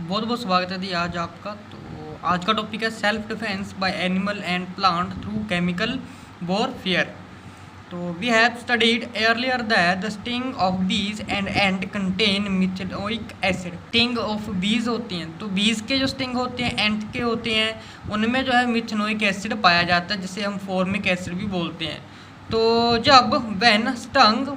बहुत बहुत स्वागत है जी आज आपका। तो आज का टॉपिक है self defence by animal and plant through chemical warfare. तो we have studied earlier that the sting of bees and ant contain methanoic acid. Sting of bees होती हैं, तो बीज के जो स्टिंग होते हैं एंट के होते हैं, उनमें जो है मिथेनोइक एसिड पाया जाता है, जिसे हम फॉर्मिक एसिड भी बोलते हैं। तो जब when stung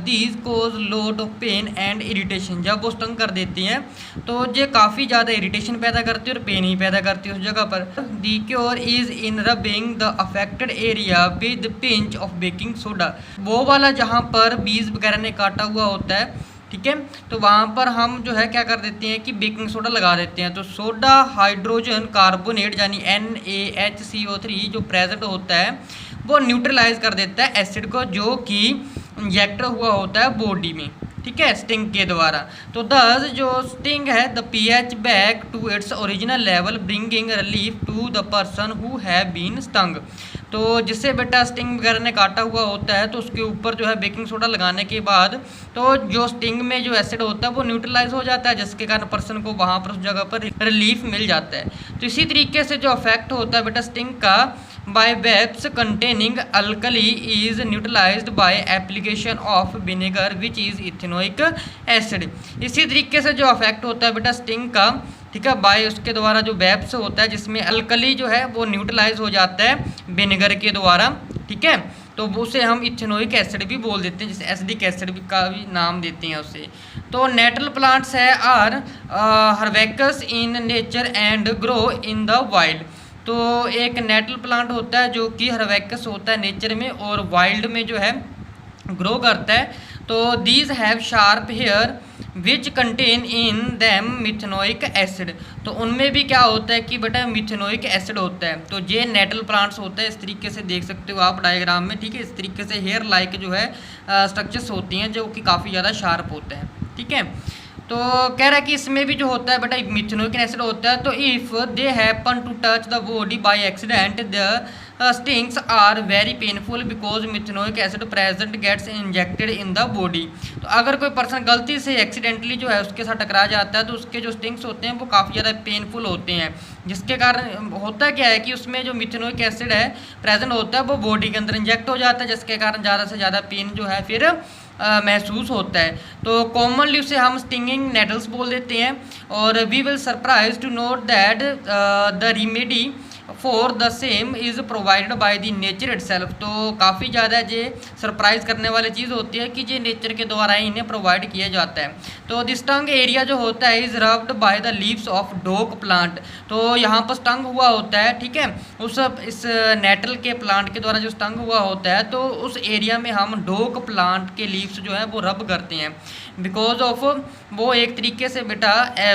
these cause load of pain and irritation, जब वो स्टंग कर देती हैं तो ये काफ़ी ज़्यादा इरिटेशन पैदा करती है और पेन ही पैदा करती है उस जगह पर। The cure is in rubbing the affected area with pinch of baking soda. वो वाला जहाँ पर बीज वगैरह ने काटा हुआ होता है, ठीक है, तो वहाँ पर हम जो है क्या कर देते हैं कि बेकिंग सोडा लगा देते हैं। तो सोडा हाइड्रोजन कार्बोनेट यानी NaHCO3 जो प्रेजेंट होता है वो न्यूट्रलाइज कर देता है एसिड को, जो कि इंजेक्ट हुआ होता है बॉडी में, ठीक है, स्टिंग के द्वारा। तो दस जो स्टिंग है the pH back to its original level bringing relief to the person who have been stung. तो जिससे बेटा स्टिंग वगैरह ने काटा हुआ होता है तो उसके ऊपर जो है बेकिंग सोडा लगाने के बाद तो जो स्टिंग में जो एसिड होता है वो न्यूट्रलाइज हो जाता है, जिसके कारण पर्सन को वहाँ पर उस जगह पर रिलीफ मिल जाता है। तो इसी तरीके से जो इफेक्ट होता है बेटा स्टिंग का by webs containing alkali is neutralized by application of vinegar which is ethanoic acid। इसी तरीके से जो इफेक्ट होता है बेटा स्टिंग का, ठीक है, बाय उसके द्वारा जो वेब्स होता है जिसमें अल्कली जो है वो न्यूट्रलाइज हो जाता है विनेगर के द्वारा, ठीक है, तो उसे हम इथेनोइक एसिड भी बोल देते हैं, जिसे एसिडिक एसिड भी का भी नाम देते हैं उसे। तो नेचुरल प्लांट्स है are herbaceous in nature and grow in the wild. तो एक नेचुरल प्लांट होता है जो कि हर्वेकस होता है नेचर में और वाइल्ड में जो है ग्रो करता है। तो these have sharp hair which contain in them methanoic acid. तो उनमें भी क्या होता है कि बेटा मिथेनोइक एसिड होता है। तो ये नेचुरल प्लांट्स होता है, इस तरीके से देख सकते हो आप डायग्राम में, ठीक है, इस तरीके से हेयर लाइक जो है स्ट्रक्चर्स होती हैं जो कि काफ़ी ज़्यादा शार्प होते हैं, ठीक है। तो कह रहा है कि इसमें भी जो होता है बेटा मिथेनोइक एसिड होता है। तो if they happen to touch the body by accident the stings are very painful because methanoic acid present gets injected in the body. तो अगर कोई पर्सन गलती से एक्सीडेंटली जो है उसके साथ टकरा जाता है तो उसके जो स्टिंग्स होते हैं वो काफ़ी ज़्यादा पेनफुल होते हैं, जिसके कारण होता क्या है कि उसमें जो मिथेनोइक एसिड है प्रेजेंट होता है वो बॉडी के अंदर इंजेक्ट हो जाता है, जिसके कारण ज़्यादा से ज़्यादा पेन जो है फिर महसूस होता है। तो कॉमनली उसे हम स्टिंगिंग नेडल्स बोल देते हैं। और we will surprise to note that the remedy for the same is provided by the nature itself. तो काफ़ी ज़्यादा ये सरप्राइज करने वाली चीज़ होती है कि ये नेचर के द्वारा ही इन्हें प्रोवाइड किया जाता है। तो दिस टंग एरिया जो होता है is rubbed by the leaves of डोक प्लांट। तो यहाँ पर स्टंग हुआ होता है, ठीक है, इस नेटल के प्लांट के द्वारा जो स्टंग हुआ होता है तो उस एरिया में हम डोक प्लांट के लीव्स जो है वो रब करते हैं, बिकॉज ऑफ वो एक तरीके से बेटा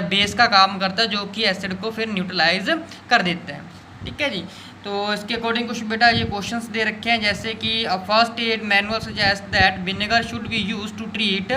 बेस का काम करता है जो कि एसिड को फिर न्यूट्रलाइज कर देता है, ठीक है जी। तो इसके अकॉर्डिंग कुछ बेटा ये क्वेश्चंस दे रखे हैं, जैसे कि first aid manual suggest that vinegar should be use to treat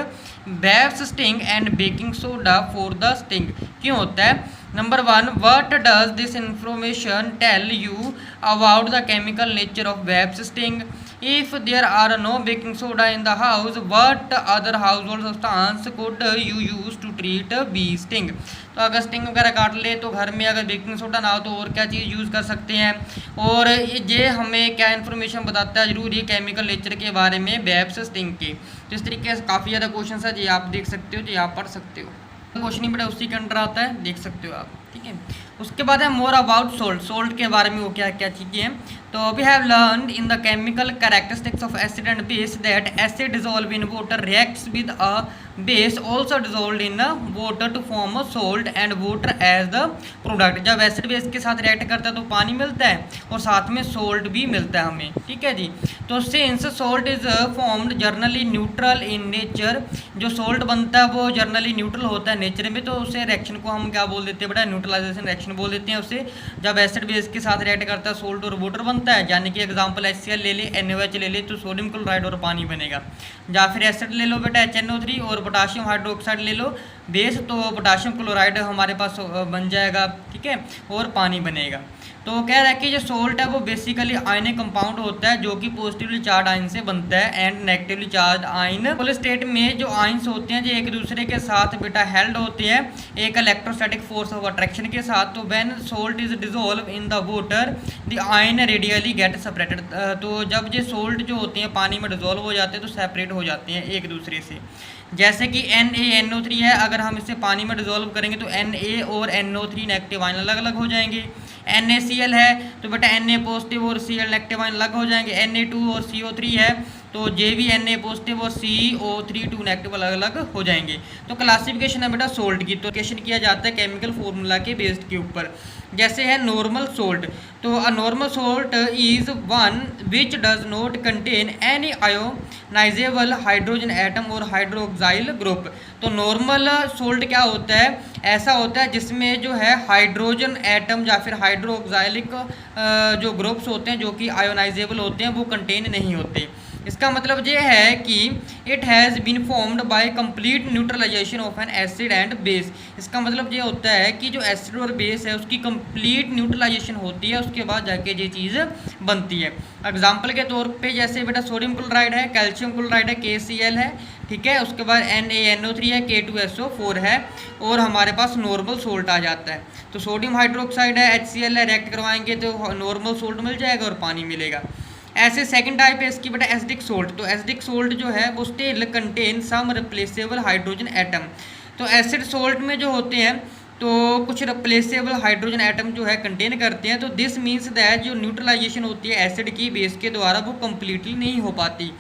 wasp's sting and baking soda for the sting. क्यों होता है? Number 1, what does this information tell you about the chemical nature of wasp's sting? If there are no baking soda in the house, what other household substance could you use to treat bee sting? तो अगर sting वगैरह काट ले तो घर में अगर baking soda ना हो तो और क्या चीज़ यूज़ कर सकते हैं। और ये हमें क्या इन्फॉर्मेशन बताता है जरूर ये केमिकल नेचर के बारे में वेब्स स्टिंग के। तो इस तरीके से काफ़ी ज़्यादा क्वेश्चन है, ये आप देख सकते हो, ये आप पढ़ सकते हो। क्वेश्चन ही बड़ा उसी के अंडर आता है, देख सकते हो आप, ठीक है। उसके बाद है मोर अबाउट सोल्ट। सोल्ट के बारे में वो क्या क्या चीज़ें हैं। तो we have learned in the chemical characteristics of acid and base that acid dissolve in water reacts with a base also dissolve in water to form salt and water as the product. जब acid base के साथ react करता है तो पानी मिलता है और साथ में सोल्ट भी मिलता है हमें, ठीक है जी। तो since salt is formed generally neutral in nature, जो सोल्ट बनता है वो जर्नली न्यूट्रल होता है नेचर में, तो उसे रिएक्शन को हम क्या बोल देते हैं बेटा? न्यूट्रलाइजेशन रिएक्शन बोल देते हैं उसे। जब एसिड बेस के साथ रिएक्ट करता है सोल्ट और वाटर बनता है, यानी कि एग्जांपल HCl ले ले, NaOH ले ले तो सोडियम क्लोराइड और पानी बनेगा। या फिर एसिड ले लो बेटा HNO3 और पोटाशियम हाइड्रोक्साइड ले लो बेस, तो पोटाशियम क्लोराइड हमारे पास बन जाएगा, ठीक है, और पानी बनेगा। तो कह रहा है कि जो सोल्ट है वो बेसिकली आयनिक कंपाउंड होता है जो कि पॉजिटिवली चार्ज आयन से बनता है and negatively charge ion. Full state में जो आयन्स होते हैं जो एक दूसरे के साथ बेटा हेल्ड होते हैं एक इलेक्ट्रोस्टैटिक फोर्स ऑफ अट्रैक्शन के साथ। तो when salt is dissolve in the water the ion radially get separated. तो जब ये सोल्ट जो होते हैं पानी में डिजोल्व हो जाते हैं तो सेपरेट हो जाते हैं एक दूसरे से। जैसे कि NaNO3 है, अगर हम इसे पानी में डिजोल्व करेंगे तो Na और NO3 नेगेटिव आयन अलग अलग हो जाएंगे। NaCl है तो बेटा Na पॉजिटिव और Cl नेगेटिव आयन अलग हो जाएंगे। Na2 और CO3 है तो JV Na पॉजिटिव और CO3 नेगेटिव अलग अलग हो जाएंगे। तो क्लासिफिकेशन है बेटा सोल्ट की, तो क्वेश्चन किया जाता है केमिकल फॉर्मूला के बेस्ड के ऊपर। जैसे है नॉर्मल सोल्ट, तो a normal salt is one which does not contain any ionisable hydrogen atom और हाइड्रोक्साइल ग्रुप। तो नॉर्मल सोल्ट क्या होता है, ऐसा होता है जिसमें जो है हाइड्रोजन एटम या फिर हाइड्रोक्साइलिक जो ग्रुप्स होते हैं जो कि आयोनाइजेबल होते हैं वो कंटेन नहीं होते। इसका मतलब ये है कि it has been formed by complete neutralization of an acid and base. इसका मतलब ये होता है कि जो एसिड और बेस है उसकी कंप्लीट न्यूट्रलाइजेशन होती है, उसके बाद जाके ये चीज़ बनती है। एग्जाम्पल के तौर पे जैसे बेटा सोडियम क्लोराइड है, कैल्शियम क्लोराइड है, KCl है, ठीक है, उसके बाद NaNO3 है, K2SO4 है और हमारे पास नॉर्मल सोल्ट आ जाता है। तो सोडियम हाइड्रोक्साइड है, HCl है, रिएक्ट करवाएंगे तो नॉर्मल सोल्ट मिल जाएगा और पानी मिलेगा। ऐसे सेकंड टाइप है इसकी बेटा एसिडिक सोल्ट। तो एसिडिक सोल्ट जो है वो still contain some replaceable hydrogen atom. तो एसिड सोल्ट में जो होते हैं तो कुछ रिप्लेसेबल हाइड्रोजन एटम जो है कंटेन करते हैं। तो दिस मीन्स दैट जो न्यूट्रलाइजेशन होती है एसिड की बेस के द्वारा वो कम्प्लीटली नहीं हो पाती।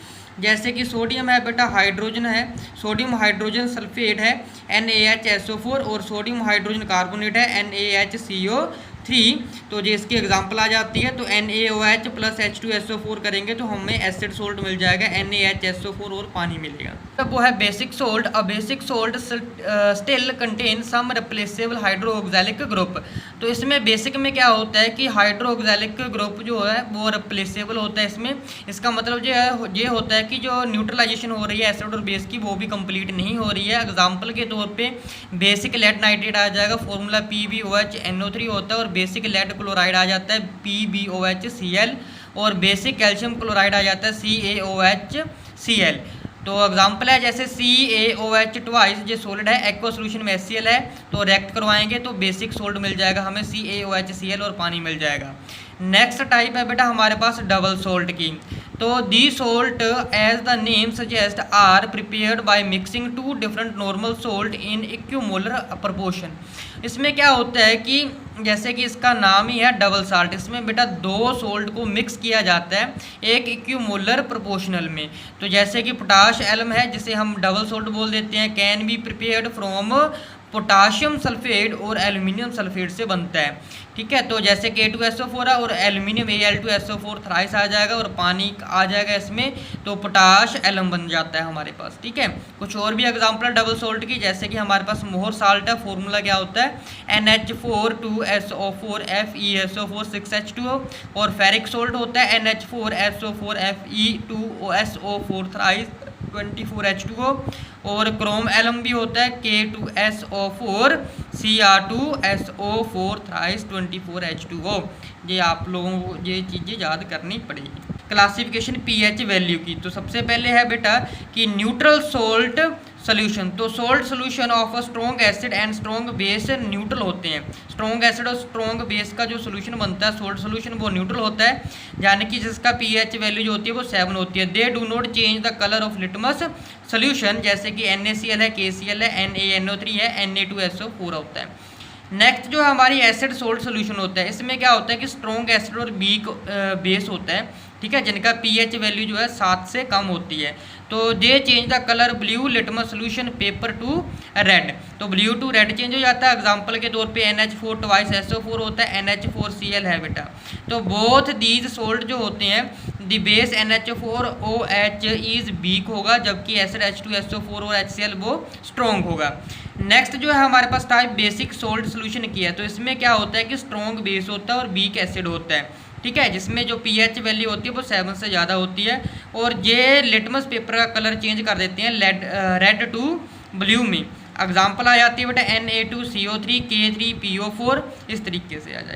जैसे कि सोडियम है बेटा हाइड्रोजन है, सोडियम हाइड्रोजन सल्फेट है NaHSO4 और सोडियम हाइड्रोजन कार्बोनेट है NaHCO3। तो जो इसकी एग्जांपल आ जाती है तो NaOH प्लस H2SO4 करेंगे तो हमें एसिड सोल्ट मिल जाएगा NaHSO4 और पानी मिलेगा। तब वो है basic salt. A basic salt still contain some replaceable hydroxylic group. तो इसमें बेसिक में क्या होता है कि हाइड्रोक्साइलिक ग्रुप जो है वो रिप्लेसेबल होता है इसमें। इसका मतलब ये होता है कि जो न्यूट्रलाइजेशन हो रही है एसिड और बेस की वो भी कंप्लीट नहीं हो रही है। एग्जाम्पल के तौर पे बेसिक लेड नाइट्रेट आ जाएगा, फॉर्मूला PbOHNO3 होता है और बेसिक लेड क्लोराइड आ जाता है PbOHCl और बेसिक कैल्शियम क्लोराइड आ जाता है CaOHCl। तो एग्जाम्पल है जैसे CaOH ट्वाइस जो सोलिड है एक्वा सोल्यूशन में HCl है तो रिएक्ट करवाएंगे तो बेसिक सोल्ट मिल जाएगा हमें CaOHCl और पानी मिल जाएगा। नेक्स्ट टाइप है बेटा हमारे पास डबल सोल्ट की। तो the salt as the name suggest are prepared by mixing two different normal salt in equimolar proportion. इसमें क्या होता है कि जैसे कि इसका नाम ही है डबल साल्ट, इसमें बेटा दो सोल्ट को मिक्स किया जाता है एक इक्विमोलर प्रोपोर्शनल में। तो जैसे कि पोटाश एलम है जिसे हम डबल सोल्ट बोल देते हैं, can be prepared from potassium sulphate और एल्यूमिनियम सल्फेट से बनता है, ठीक है। तो जैसे K2SO4 है और एल्यूमिनियम Al2SO4 थ्राइस आ जाएगा और पानी आ जाएगा इसमें तो पोटाश एलम बन जाता है हमारे पास, ठीक है। कुछ और भी एग्जांपल डबल सोल्ट की जैसे कि हमारे पास मोहर साल्ट है, फॉर्मूला क्या होता है NH4 2SO4 FeSO4 6H2O और फेरिक सोल्ट होता है NH4SO4 Fe2SO4 थ्राइस 24H2O और क्रोम एलम भी होता है K2SO4 Cr2SO4 थ्राइस 24H2O। ये आप लोगों को ये चीज़ें याद करनी पड़ेगी। क्लासिफिकेशन pH वैल्यू की, तो सबसे पहले है बेटा कि न्यूट्रल सोल्ट सोल्यूशन। तो salt solution of a strong acid and strong base neutral होते हैं। स्ट्रॉन्ग एसिड और स्ट्रॉन्ग बेस का जो सोल्यूशन बनता है सोल्ट सोल्यूशन वो न्यूट्रल होता है, यानी कि जिसका pH वैल्यू जो होती है वो 7 होती है। They do not change the colour of litmus solution, जैसे कि NaCl है, KCl है, NaNO3 है, Na2SO4 होता है। नेक्स्ट जो हमारी एसिड सोल्ट सोल्यूशन होता है इसमें क्या होता है कि स्ट्रॉन्ग एसिड और वीक बेस होता है, ठीक है, जिनका pH वैल्यू जो है 7 से कम होती है। तो दे change the colour blue litmus solution paper two red. तो ब्लू टू रेड चेंज हो जाता है। एग्जांपल के तौर पे NH4 ट्वाइस SO4 होता है, NH4Cl है बेटा। तो बोथ दीज सोल्ट जो होते हैं the base NH4OH is weak होगा जबकि एसिड H2SO4 और HCl वो स्ट्रॉन्ग होगा। नेक्स्ट जो है हमारे पास टाइप बेसिक सोल्ट सोल्यूशन की है। तो इसमें क्या होता है कि स्ट्रॉन्ग बेस होता है और वीक एसिड होता है, ठीक है, जिसमें जो pH वैल्यू होती है वो 7 से ज़्यादा होती है और ये लिटमस पेपर का कलर चेंज कर देते हैं रेड टू ब्लू में। एग्जांपल आ जाती है बेटा Na2CO3 K3PO4 इस तरीके से आ जाए।